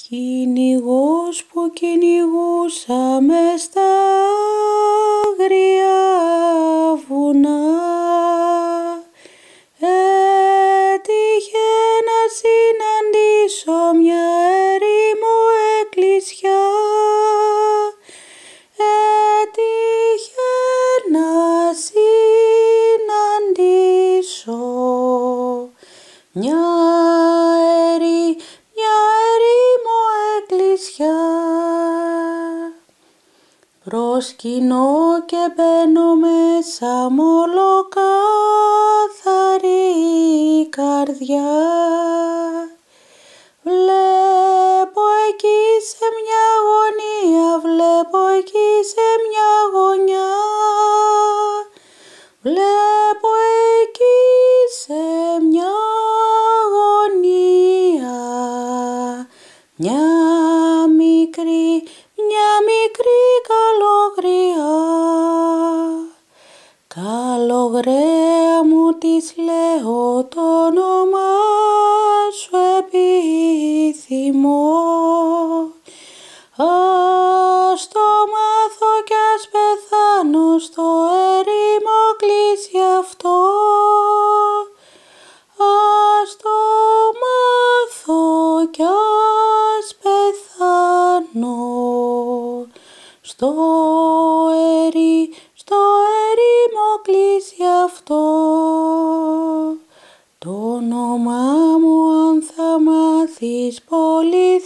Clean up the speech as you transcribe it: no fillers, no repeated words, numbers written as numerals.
Κυνηγός που κυνηγούσα μες στα άγρια βουνά, έτυχε να συναντήσω μια ερήμο εκκλησιά, έτυχε να συναντήσω μια ερήμο εκκλησιά. Προσκυνώ και μπαίνω μέσα μ' ολοκάθαρη καρδιά. Βλέπω εκεί σε μια γωνία, βλέπω εκεί σε μια γωνιά, βλέπω εκεί σε μια γωνία μια μικρή καλογριά. Καλογραία μου της λέω, το όνομά σου επιθυμώ, ας το μάθω κι ας πεθάνω στο ερήμο κλείσει αυτό, ας το μάθω κι ας πεθάνω στο ερήμο κλείσει αυτό. Το όνομά μου αν θα μάθεις πολύ